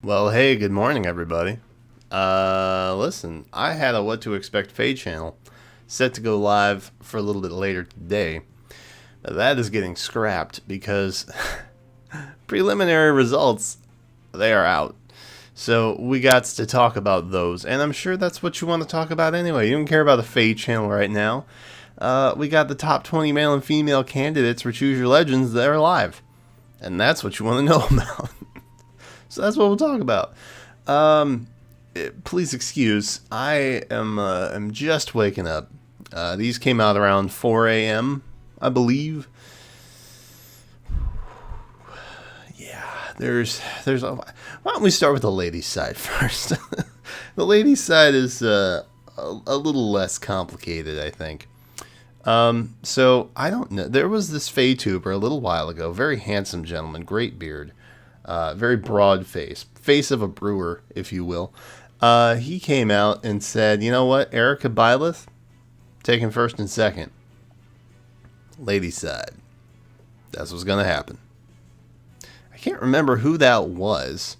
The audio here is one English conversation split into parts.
Well, hey, good morning, everybody. Listen, I had a What to Expect Fade channel set to go live for a little bit later today. That is getting scrapped because preliminary results, they are out. So we got to talk about those, and I'm sure that's what you want to talk about anyway. You don't care about the Fade channel right now. We got the top 20 male and female candidates for Choose Your Legends that are live, and that's what you want to know about. So that's what we'll talk about. Please excuse, I am just waking up. These came out around 4 a.m., I believe. Yeah, there's why don't we start with the ladies' side first? The ladies' side is a little less complicated, I think. So I don't know. There was this Faytuber a little while ago, very handsome gentleman, great beard. Very broad face of a brewer, if you will. He came out and said, you know what, Erica Byleth, taking first and second. Ladies' side. That's what's going to happen. I can't remember who that was.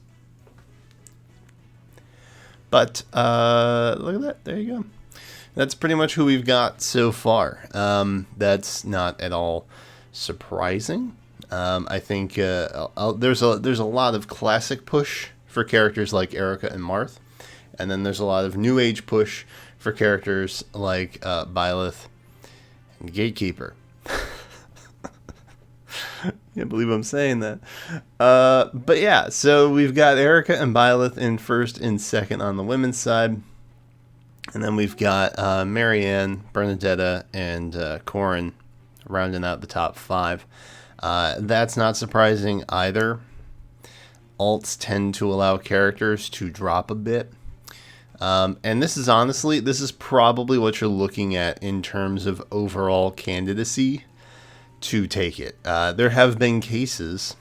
But, look at that. There you go. That's pretty much who we've got so far. That's not at all surprising. I think there's a lot of classic push for characters like Erica and Marth, and then there's a lot of new age push for characters like Byleth and Gatekeeper. Can't believe I'm saying that. But yeah, so we've got Erica and Byleth in first and second on the women's side, and then we've got Marianne, Bernadetta, and Corin rounding out the top five. That's not surprising either. Alts tend to allow characters to drop a bit. And this is probably what you're looking at in terms of overall candidacy to take it. There have been cases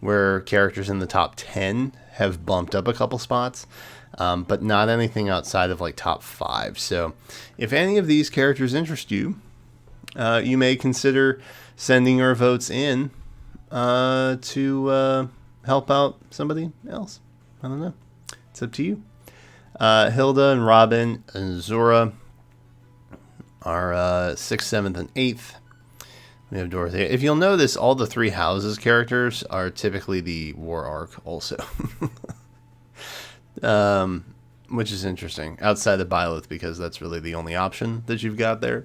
where characters in the top 10 have bumped up a couple spots, but not anything outside of like top 5. So if any of these characters interest you, you may consider sending your votes in to help out somebody else. I don't know. It's up to you. Hilda and Robin and Zora are 6th, 7th, and 8th. We have Dorothy. If you'll notice, all the Three Houses characters are typically the War Arc also. Which is interesting. Outside of Byleth, because that's really the only option that you've got there.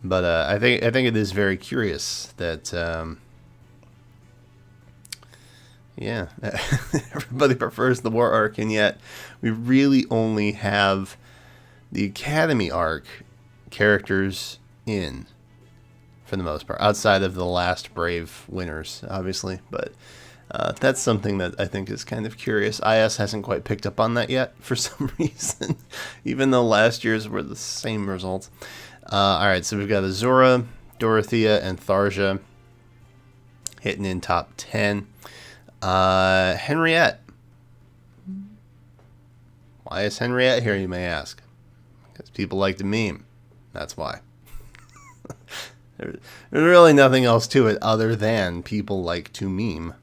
But I think it is very curious that everybody prefers the War Arc, and yet we really only have the Academy Arc characters in, for the most part, outside of the last Brave winners, obviously. But that's something that I think is kind of curious. IS hasn't quite picked up on that yet for some reason, even though last year's were the same results. Alright, so we've got Azura, Dorothea, and Tharja hitting in top 10. Henriette. Why is Henriette here, you may ask? Because people like to meme. That's why. There's really nothing else to it other than people like to meme.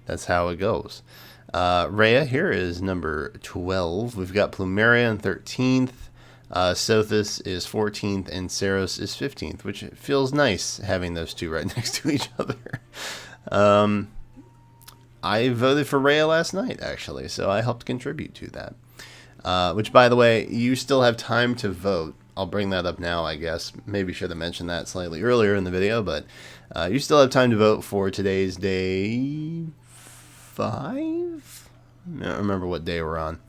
That's how it goes. Rhea here is number 12. We've got Plumeria in 13th. Sothis is 14th and Saros is 15th, which feels nice having those two right next to each other. I voted for Rhea last night, actually, so I helped contribute to that. Which, by the way, you still have time to vote. I'll bring that up now, I guess. Maybe should have mentioned that slightly earlier in the video, but you still have time to vote for today's day 5? I don't remember what day we're on.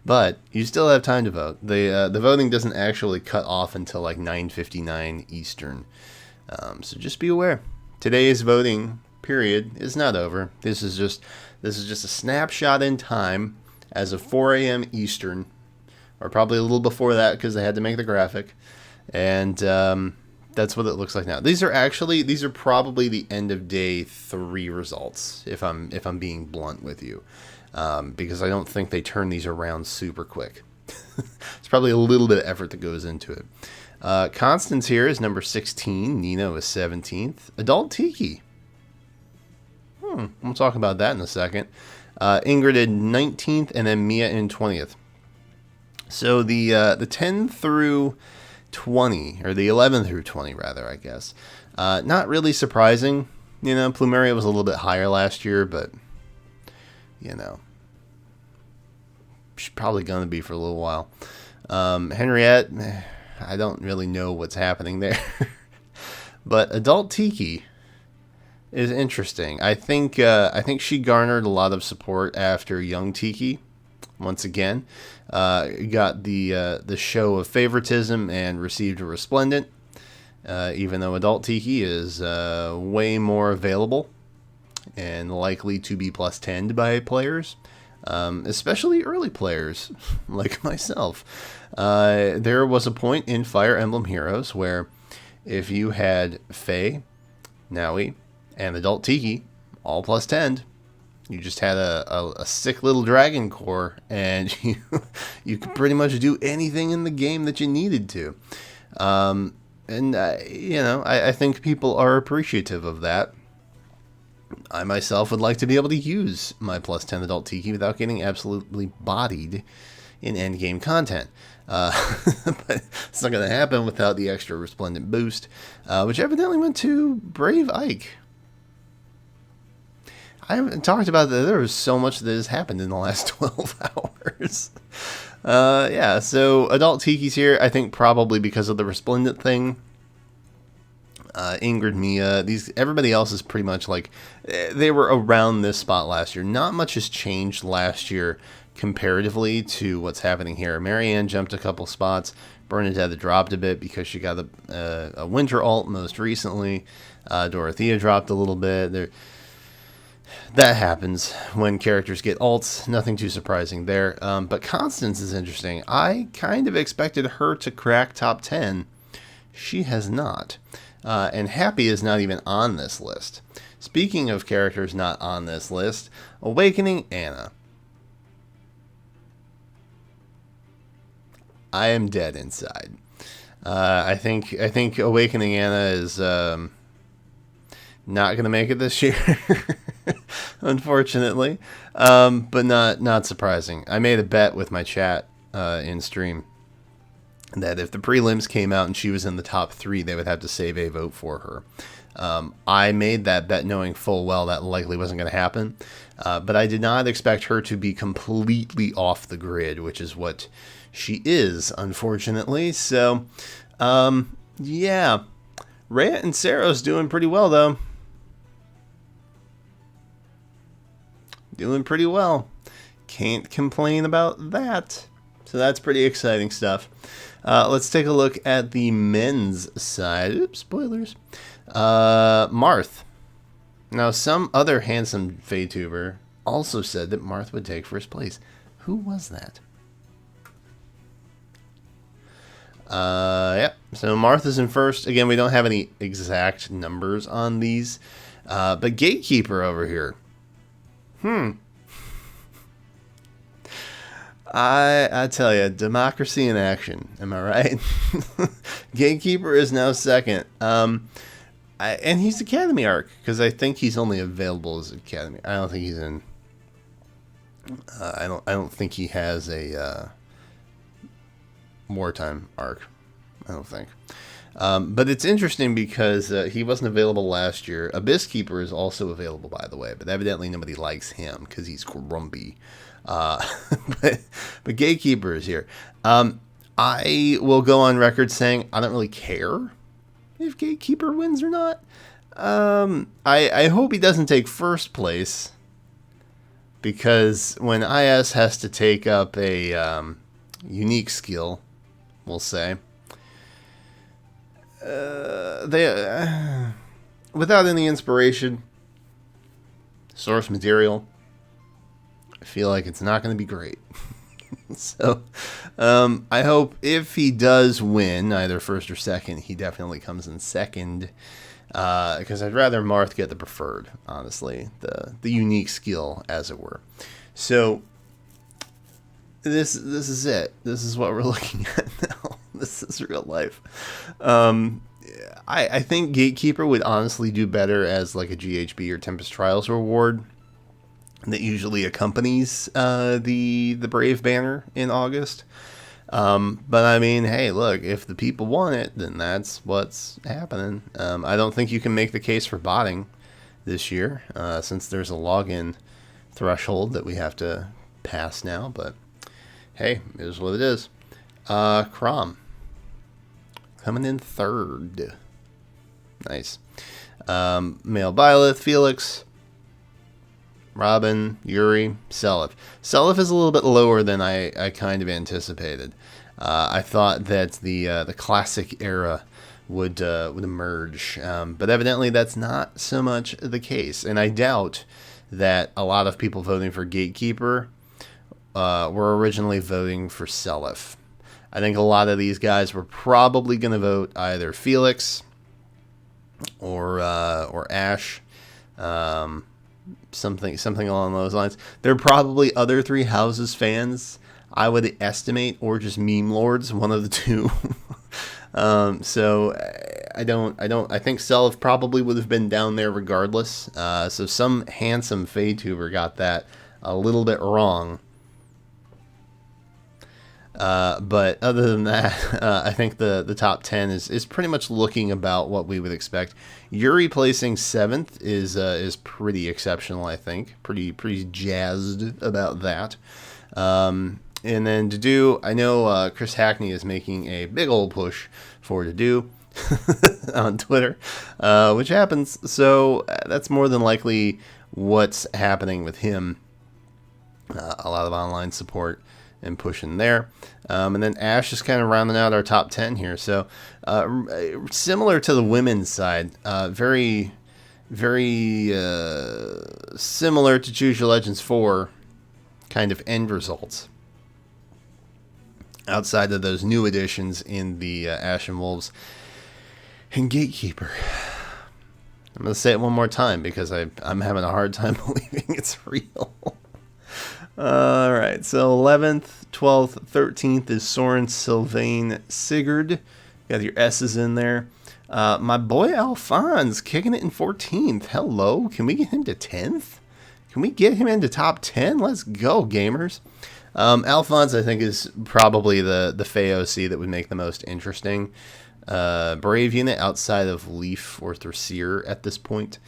But you still have time to vote. The voting doesn't actually cut off until like 9:59 Eastern. So just be aware. Today's voting period is not over. This is just a snapshot in time as of 4 a.m. Eastern, or probably a little before that because they had to make the graphic. And that's what it looks like now. These are probably the end of day 3 results, if I'm being blunt with you. Because I don't think they turn these around super quick. It's probably a little bit of effort that goes into it. Constance here is number 16. Nino is 17th. Adult Tiki. We'll talk about that in a second. Ingrid in 19th, and then Mia in 20th. So the 10 through 20, or the 11 through 20, rather, I guess. Not really surprising. You know, Plumeria was a little bit higher last year, but, you know, she's probably going to be for a little while. Henriette, I don't really know what's happening there. But Adult Tiki is interesting. I think she garnered a lot of support after Young Tiki. Once again, got the show of favoritism and received a Resplendent. Even though Adult Tiki is way more available and likely to be plus 10 by players, especially early players like myself. There was a point in Fire Emblem Heroes where if you had Faye, Naui, and Adult Tiki, all plus 10, you just had a sick little dragon core, and you could pretty much do anything in the game that you needed to. And, you know, I think people are appreciative of that. I myself would like to be able to use my plus 10 Adult Tiki without getting absolutely bodied in endgame content. But it's not going to happen without the extra Resplendent boost, which evidently went to Brave Ike. I haven't talked about that. There was so much that has happened in the last 12 hours. Yeah, so Adult Tiki's here, I think probably because of the Resplendent thing. Ingrid, Mia, everybody else is pretty much like, they were around this spot last year. Not much has changed last year comparatively to what's happening here. Marianne jumped a couple spots. Bernadette dropped a bit because she got a winter alt most recently. Dorothea dropped a little bit. That happens when characters get alts. Nothing too surprising there. But Constance is interesting. I kind of expected her to crack top 10. She has not. And Happy is not even on this list. Speaking of characters not on this list, Awakening Anna. I am dead inside. I think Awakening Anna is not going to make it this year, unfortunately. But not surprising. I made a bet with my chat in stream that if the prelims came out and she was in the top 3, they would have to save a vote for her. I made that bet knowing full well that likely wasn't going to happen. But I did not expect her to be completely off the grid, which is what she is, unfortunately. So, yeah. Rhea and Sarah's doing pretty well, though. Doing pretty well. Can't complain about that. So that's pretty exciting stuff. Let's take a look at the men's side. Oops, spoilers. Marth. Now, some other handsome VTuber also said that Marth would take first place. Who was that? Yeah. So Marth is in first. Again, we don't have any exact numbers on these. But Gatekeeper over here. I tell you, democracy in action. Am I right? Gatekeeper is now second. And he's Academy Arc, because I think he's only available as Academy. I don't think he's in. I don't think he has a wartime arc. I don't think. But it's interesting because he wasn't available last year. Abyss Keeper is also available, by the way, but evidently nobody likes him because he's grumpy. But Gatekeeper is here. I will go on record saying I don't really care if Gatekeeper wins or not. I hope he doesn't take first place, because when IS has to take up a unique skill, we'll say, they without any inspiration, source material, I feel like it's not going to be great. So, I hope if he does win, either first or second, he definitely comes in second. Because I'd rather Marth get the preferred, honestly, the unique skill, as it were. So, this is it. This is what we're looking at now. This is real life. I think Gatekeeper would honestly do better as like a GHB or Tempest Trials reward that usually accompanies the Brave banner in August. But I mean, hey, look, if the people want it, then that's what's happening. I don't think you can make the case for botting this year, since there's a login threshold that we have to pass now. But hey, it is what it is. Crom coming in third. Nice. Male Byleth, Felix, Robin, Yuri, Seliph. Seliph is a little bit lower than I kind of anticipated. I thought that the classic era would emerge, but evidently that's not so much the case. And I doubt that a lot of people voting for Gatekeeper were originally voting for Seliph. I think a lot of these guys were probably going to vote either Felix or Ash. Something along those lines. There are probably other Three Houses fans, I would estimate, or just meme lords, one of the two. So I think Seliph probably would have been down there regardless. So some handsome FEH got that a little bit wrong. But other than that, I think the top 10 is pretty much looking about what we would expect. Yuri placing 7th is pretty exceptional, I think. Pretty jazzed about that. And then Dedu, I know Chris Hackney is making a big old push for Dedu on Twitter, which happens. So that's more than likely what's happening with him. A lot of online support and pushing there. And then Ash is kind of rounding out our top 10 here. So similar to the women's side, very, very similar to Choose Your Legends 4 kind of end results. Outside of those new additions in the Ash and Wolves and Gatekeeper. I'm going to say it one more time because I'm having a hard time believing it's real. All right, so 11th, 12th, 13th is Soren, Sylvain, Sigurd. Got your S's in there. My boy Alphonse kicking it in 14th. Hello, can we get him to 10th? Can we get him into top 10? Let's go, gamers. Alphonse, I think, is probably the FEOC that would make the most interesting Brave unit outside of Leaf or Thracier at this point.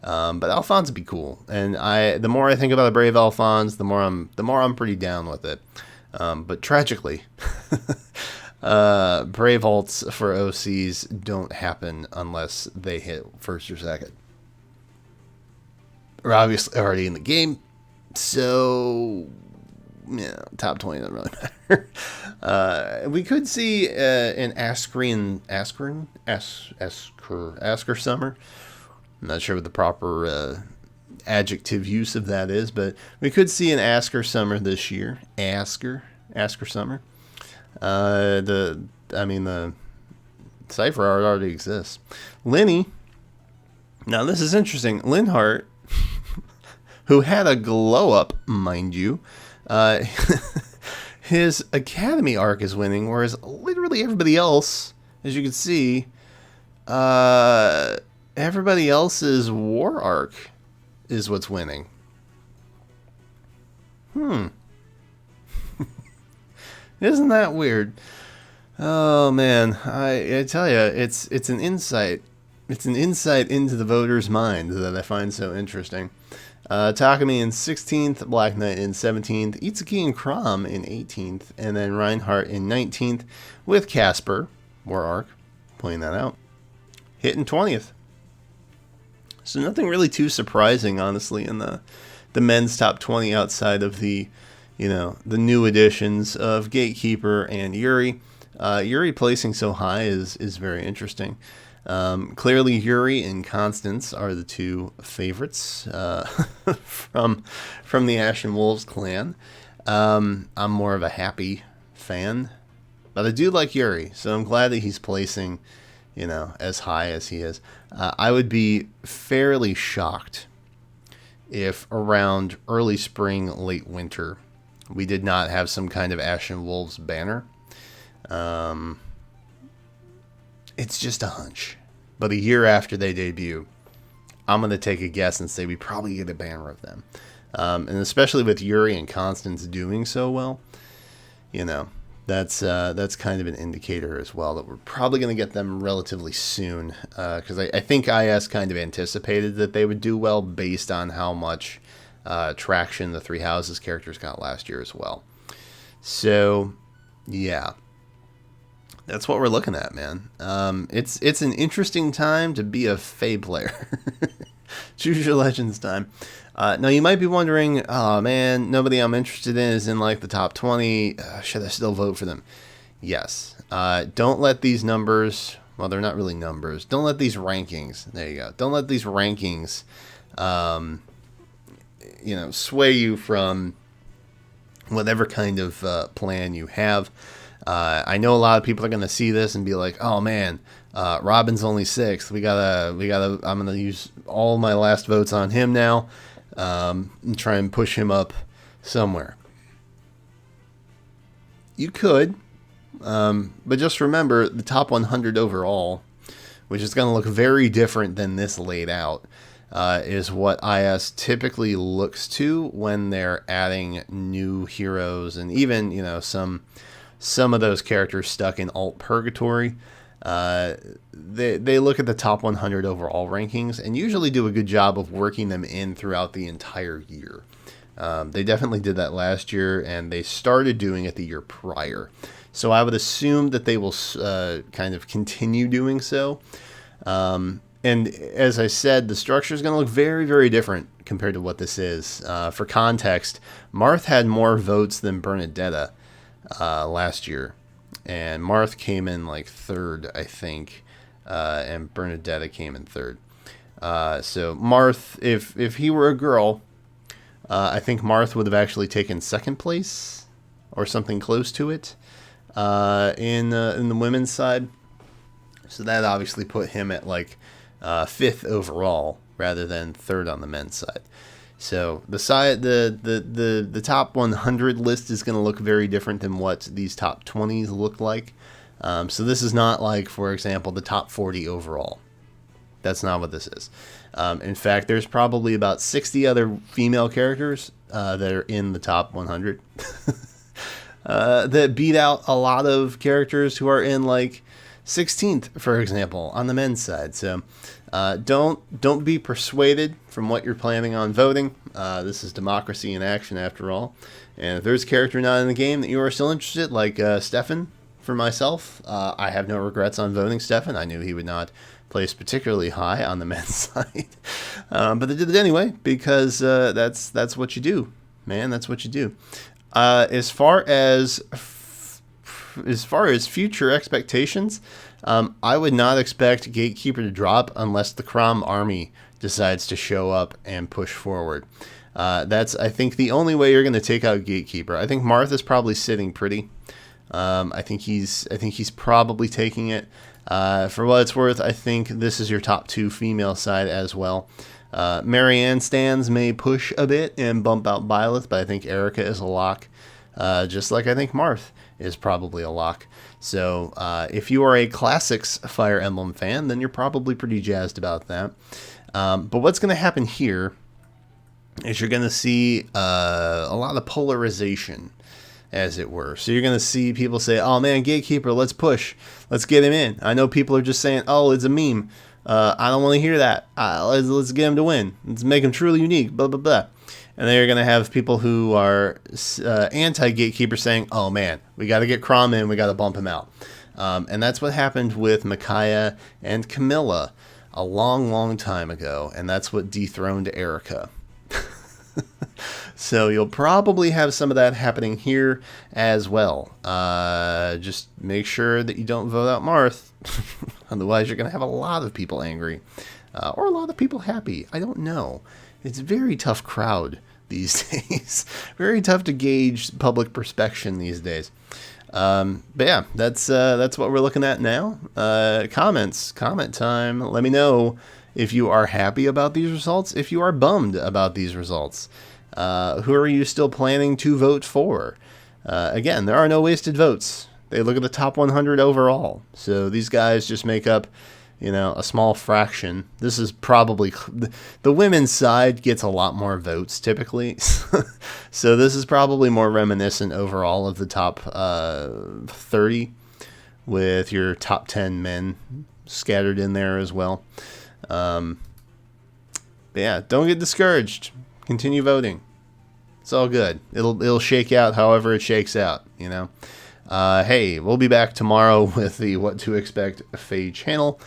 But Alphonse would be cool, and the more I think about a Brave Alphonse, the more I'm pretty down with it. But tragically, Brave alts for OCs don't happen unless they hit first or second. We're obviously already in the game, so yeah, top 20 doesn't really matter. We could see an Asker Summer. I'm not sure what the proper adjective use of that is, but we could see an Asker Summer this year. Asker Summer. The Cypher art already exists. Lenny. Now this is interesting. Linhart, who had a glow up, mind you, his Academy arc is winning, whereas literally everybody else, as you can see, everybody else's War arc is what's winning. Isn't that weird? Oh man, I tell you, it's an insight. It's an insight into the voter's mind that I find so interesting. Takumi in 16th, Black Knight in 17th, Itsuki and Crom in 18th, and then Reinhardt in 19th, with Casper, War arc, pointing that out, hitting 20th. So nothing really too surprising, honestly, in the men's top 20 outside of the new additions of Gatekeeper and Yuri. Yuri placing so high is very interesting. Clearly, Yuri and Constance are the two favorites from the Ashen Wolves clan. I'm more of a Happy fan, but I do like Yuri, so I'm glad that he's placing, as high as he is. I would be fairly shocked if around early spring, late winter, we did not have some kind of Ashen Wolves banner. It's just a hunch. But a year after they debut, I'm going to take a guess and say we probably get a banner of them. And especially with Yuri and Constance doing so well, you know, that's kind of an indicator as well that we're probably going to get them relatively soon. Because I think IS kind of anticipated that they would do well based on how much traction the Three Houses characters got last year as well. So, yeah. That's what we're looking at, man. It's an interesting time to be a Fae player. Choose your Legends time. Now, you might be wondering, oh, man, nobody I'm interested in is in, like, the top 20. Should I still vote for them? Yes. Don't let these numbers, well, they're not really numbers. Don't let these rankings, there you go. Don't let these rankings, sway you from whatever kind of plan you have. I know a lot of people are going to see this and be like, oh man, Robin's only 6th. I'm going to use all my last votes on him now, and try and push him up somewhere. You could, but just remember the top 100 overall, which is going to look very different than this laid out, is what IS typically looks to when they're adding new heroes and even, some of those characters stuck in alt purgatory. They look at the top 100 overall rankings and usually do a good job of working them in throughout the entire year. They definitely did that last year, and they started doing it the year prior. So I would assume that they will kind of continue doing so. And as I said, the structure is going to look very, very different compared to what this is. For context, Marth had more votes than Bernadetta last year, and Marth came in like 3rd, I think, and Bernadetta came in 3rd. So Marth, if he were a girl, I think Marth would have actually taken 2nd place or something close to it in the women's side. So that obviously put him at like 5th overall rather than 3rd on the men's side. So the top 100 list is going to look very different than what these top 20s look like. So this is not like, for example, the top 40 overall. That's not what this is. In fact, there's probably about 60 other female characters that are in the top 100 that beat out a lot of characters who are in like 16th, for example, on the men's side. So don't be persuaded from what you're planning on voting. This is democracy in action, after all. And if there's a character not in the game that you are still interested, like Stefan, for myself, I have no regrets on voting Stefan. I knew he would not place particularly high on the men's side, but they did it anyway because that's what you do, man. That's what you do. As far as future expectations, I would not expect Gatekeeper to drop unless the Crom army decides to show up and push forward. That's, I think, the only way you're going to take out Gatekeeper. I think Martha's probably sitting pretty. I think he's probably taking it. For what it's worth, I think this is your top 2 female side as well. Marianne stands may push a bit and bump out Byleth, but I think Erica is a lock. Just like I think Marth is probably a lock. So if you are a Classics Fire Emblem fan, then you're probably pretty jazzed about that. But what's going to happen here is you're going to see a lot of polarization, as it were. So you're going to see people say, oh man, Gatekeeper, let's push. Let's get him in. I know people are just saying, oh, it's a meme. I don't want to hear that. Let's get him to win. Let's make him truly unique, blah, blah, blah. And then you're going to have people who are anti-Gatekeeper saying, oh man, we got to get Crom in, we got to bump him out. And that's what happened with Micaiah and Camilla a long, long time ago. And that's what dethroned Erica. So you'll probably have some of that happening here as well. Just make sure that you don't vote out Marth. Otherwise, you're going to have a lot of people angry. Or a lot of people happy. I don't know. It's a very tough crowd these days. Very tough to gauge public perception these days. But yeah, that's what we're looking at now. Comment time. Let me know if you are happy about these results, if you are bummed about these results. Who are you still planning to vote for? Again, there are no wasted votes. They look at the top 100 overall. So these guys just make up, a small fraction. This is probably the women's side gets a lot more votes typically. So this is probably more reminiscent overall of the top 30 with your top 10 men scattered in there as well. But yeah, don't get discouraged. Continue voting. It's all good. It'll shake out however it shakes out, Hey, we'll be back tomorrow with the What to Expect FEH channel.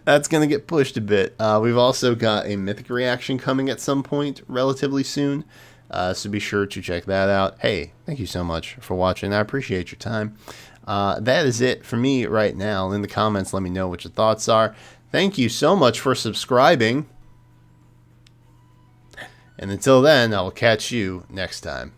That's going to get pushed a bit. We've also got a Mythic reaction coming at some point relatively soon. So be sure to check that out. Hey, thank you so much for watching. I appreciate your time. That is it for me right now. In the comments, let me know what your thoughts are. Thank you so much for subscribing. And until then, I will catch you next time.